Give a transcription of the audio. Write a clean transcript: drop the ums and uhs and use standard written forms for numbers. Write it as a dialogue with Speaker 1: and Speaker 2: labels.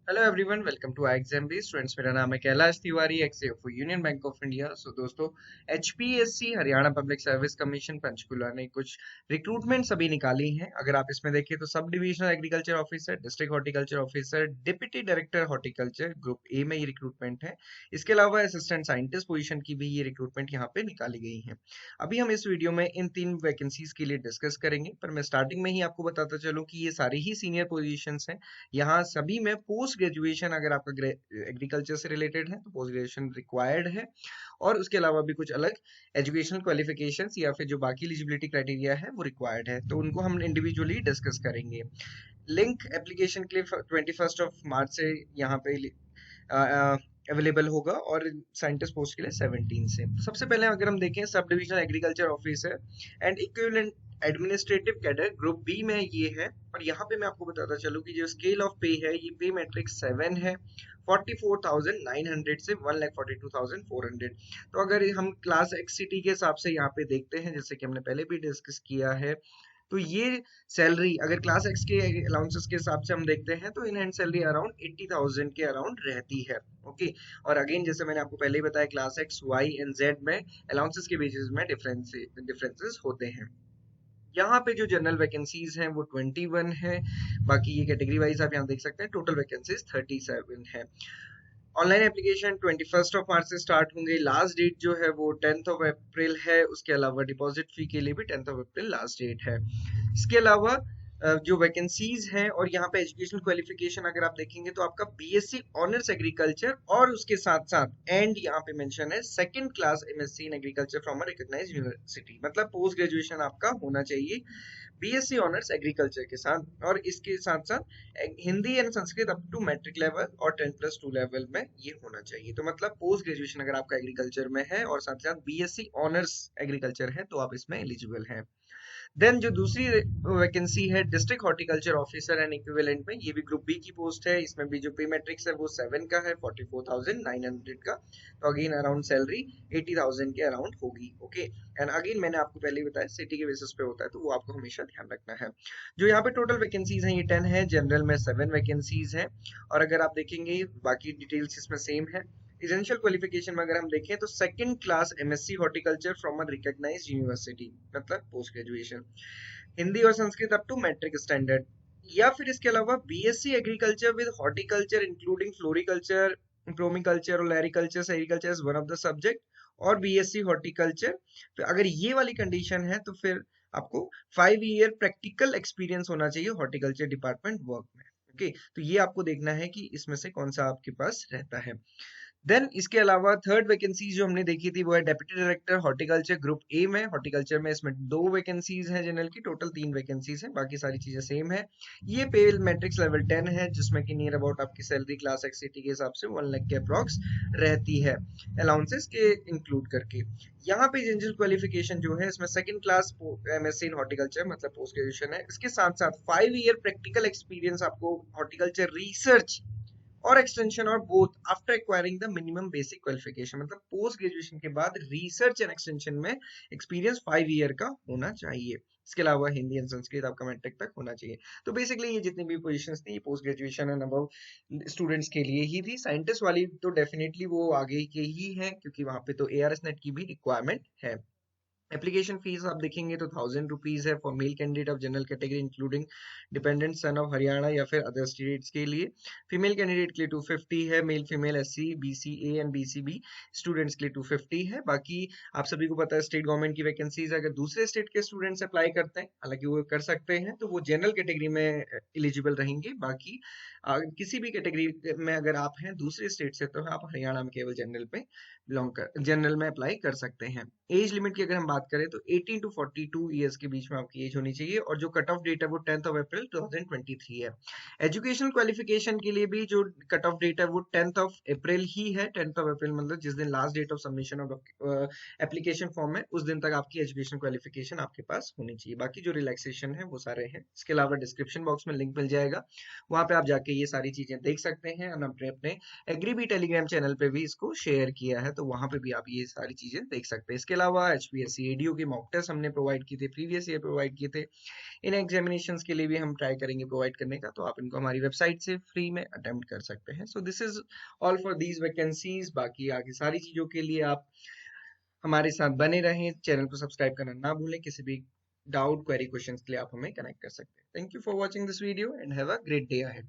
Speaker 1: Hello everyone, welcome to exam be students. मेरा नाम है Kailash Tiwari, ex union bank of India. दोस्तों, HPSC Haryana public service commission Panchkula ने कुछ रिक्रूटमेंट अभी निकाली हैं। अगर आप इसमें देखें तो सब divisional agriculture officer, district horticulture officer, deputy director horticulture group A में ये रिक्रूटमेंट है। इसके अलावा असिस्टेंट साइंटिस्ट पोजीशन की भी ये रिक्रूटमेंट यहाँ पे निकाली गई है। अभी हम इस वीडियो में इन 3 वैकेंसीज के लिए डिस्कस करेंगे, पर मैं स्टार्टिंग में ही आपको बताता चलूँ कि ये सारी ही सीनियर पोजीशंस हैं। यहाँ सभी में पोस्ट ग्रेजुएशन, अगर आपका एग्रीकल्चर से रिलेटेड है तो पोस्ट ग्रेजुएशन रिक्वायर्ड है। और उसके अलावा भी कुछ अलग एजुकेशनल क्वालिफिकेशंस या फिर जो बाकी एलिजिबिलिटी क्राइटेरिया है वो रिक्वायर्ड है, तो उनको हम इंडिविजुअली डिस्कस करेंगे। लिंक एप्लीकेशन के लिए 21 मार्च से यहाँ पे अवेलेबल होगा और साइंटिस्ट पोस्ट के लिए 17 से। तो सबसे पहले अगर हम देखें, sub divisional agriculture officer and equivalent administrative cadre group B में ये है। और यहाँ पे मैं आपको बताता चलूँ कि जो स्केल ऑफ पे है, ये पे मैट्रिक्स 7 है, 44,900 से 1,42,400। तो अगर हम क्लास एक्ससीटी के हिसाब से यहाँ पे देखते हैं, जैसे कि हमने पहले भी डिस्कस किया है, तो ये सैलरी अगर क्लास एक्स के अलाउंसेस के हिसाब से हम देखते हैं तो इन हैंड सैलरी अराउंड 80,000 के अराउंड रहती है। ओके। और अगेन जैसे मैंने आपको पहले ही बताया, class X, Y and Z में अलाउंसेस के बेसिस में डिफरेंसेस होते हैं। यहाँ पे जो जनरल वैकेंसीज हैं वो 21 है। बाकी ये कैटेगरी वाइज आप यहाँ देख सकते हैं, टोटल वैकेंसीज 37 है। ऑनलाइन एप्लीकेशन 21 मार्च से स्टार्ट होंगे। लास्ट डेट जो है वो 10 अप्रैल है। उसके अलावा डिपॉजिट फी के लिए भी 10 अप्रैल लास्ट डेट है। इसके अलावा जो वैकेंसीज हैं और यहाँ पे एजुकेशनल क्वालिफिकेशन अगर आप देखेंगे तो आपका बीएससी ऑनर्स एग्रीकल्चर और उसके साथ साथ एंड यहाँ पे मेंशन है second class MSc in agriculture from a recognised university, मतलब पोस्ट ग्रेजुएशन आपका होना चाहिए बीएससी ऑनर्स एग्रीकल्चर के साथ। और इसके साथ साथ Hindi and Sanskrit up to matric level और 10+2 लेवल में ये होना चाहिए। तो मतलब पोस्ट ग्रेजुएशन अगर आपका एग्रीकल्चर में है और साथ साथ बीएससी ऑनर्स एग्रीकल्चर है तो आप इसमें एलिजिबल हैं। देन जो दूसरी वैकेंसी है district horticulture officer and equivalent में, ये भी ग्रुप बी की पोस्ट है। इसमें भी जो पे मैट्रिक्स है वो 7 का है, 44,900 का। तो अगेन अराउंड सैलरी 80,000 के अराउंड होगी। ओके। एंड अगेन मैंने आपको पहले ही बताया सिटी के बेसिस पे होता है, तो वो आपको हमेशा ध्यान रखना है। जो यहाँ पे टोटल वैकेंसीज हैं ये 10 है, जनरल में 7 वैकेंसीज है। और अगर आप देखेंगे बाकी डिटेल्स इसमें सेम है। एसेंशियल क्वालिफिकेशन में अगर हम देखें तो second class MSc horticulture from a recognised university, मतलब पोस्ट ग्रेजुएशन, हिंदी और Sanskrit up to matric standard. या फिर इसके अलावा BSc agriculture with horticulture including floriculture, pomiculture और olericulture, sericulture is one of the subject, और बीएससी हॉर्टिकल्चर। तो अगर ये वाली कंडीशन है तो फिर आपको 5 ईयर प्रैक्टिकल एक्सपीरियंस होना चाहिए हॉर्टिकल्चर डिपार्टमेंट वर्क में। ओके। तो ये आपको देखना है कि इसमें से कौन सा आपके पास रहता है। देन इसके अलावा थर्ड वैकेंसी जो हमने देखी थी वो है deputy director horticulture group A में। हॉर्टिकल्चर में इसमें 2 वैकेंसीज हैं जनरल की, टोटल 3 वैकेंसीज हैं, बाकी सारी चीजें सेम है। ये पे मैट्रिक्स लेवल 10 है, जिसमें कि नियर अबाउट आपकी सैलरी क्लास एक्ससीटी के हिसाब से 1 लाख के अप्रॉक्स रहती है, अलाउंसेस के इंक्लूड करके। यहाँ पे जनरल क्वालिफिकेशन जो है इसमें सेकंड क्लास एमएससी इन हॉर्टिकल्चर मतलब पोस्ट ग्रेजुएशन है। इसके साथ साथ 5 ईयर प्रैक्टिकल एक्सपीरियंस आपको हॉर्टिकल्चर रिसर्च और एक्सटेंशन और both after acquiring the minimum basic qualification, मतलब पोस्ट ग्रेजुएशन के बाद रिसर्च एंड एक्सटेंशन में एक्सपीरियंस 5 ईयर का होना चाहिए। इसके अलावा हिंदी एंड संस्कृत आपका मैट्रिक तक होना चाहिए। तो बेसिकली ये जितनी भी पोजीशंस थी post graduation and above students के लिए ही थी। साइंटिस्ट वाली तो डेफिनेटली वो आगे के ही है, क्योंकि वहां पे तो एआरएस नेट की भी रिक्वायरमेंट है। एप्लीकेशन फीस आप देखेंगे तो 1,000 रुपीज है for male candidate of general category including dependent son of Haryana या फिर अदर स्टेट्स के लिए। फीमेल कैंडिडेट के लिए 250 है। Male female SC BCA and BCB students के लिए 250 है। बाकी आप सभी को पता है स्टेट गवर्नमेंट की वैकेंसीज अगर दूसरे स्टेट के स्टूडेंट्स अप्लाई करते हैं, हालांकि वो कर सकते हैं, तो वो जनरल कैटेगरी में एलिजिबल रहेंगे। बाकी किसी भी कैटेगरी में अगर आप हैं दूसरे स्टेट से तो आप हरियाणा में केवल जनरल में अप्लाई कर सकते हैं। एज लिमिट की अगर हम बात करें तो 18 टू 42 ईयर्स के बीच में आपकी एज होनी चाहिए, और जो कट ऑफ डेट है वो 10 अप्रैल 2023 है। एजुकेशनल क्वालिफिकेशन के लिए भी जो कट ऑफ डेट है वो 10 अप्रैल ही है। 10 अप्रैल मतलब जिस दिन last date of submission of application form है, उस दिन तक आपकी एजुकेशन क्वालिफिकेशन आपके पास होनी चाहिए। बाकी जो रिलैक्सेशन है वो सारे हैं। इसके अलावा डिस्क्रिप्शन बॉक्स में लिंक मिल जाएगा, वहां पे आप जाके ये सारी चीजें देख सकते हैं। और हमने अपने एग्रीबी टेलीग्राम चैनल पे भी इसको शेयर किया है, तो वहां पे भी आप ये सारी चीजें देख सकते हैं। इसके इसके अलावा HPSC ADO के मॉक टेस्ट हमने प्रोवाइड किए थे, प्रीवियस ईयर प्रोवाइड किए थे। इन एग्जामिनेशंस के लिए भी हम ट्राई करेंगे प्रोवाइड करने का, तो आप इनको हमारी वेबसाइट से फ्री में अटेम्प्ट कर सकते हैं। So this is all for these vacancies. बाकी आगे सारी चीज़ों के लिए आप हमारे साथ बने रहें, चैनल को सब्सक्राइब करना ना भूलें। किसी भी डाउट, क्वेरी, क्वेश्चंस के लिए आप हमें कनेक्ट कर सकते हैं। Thank you for watching this video and have a great day ahead.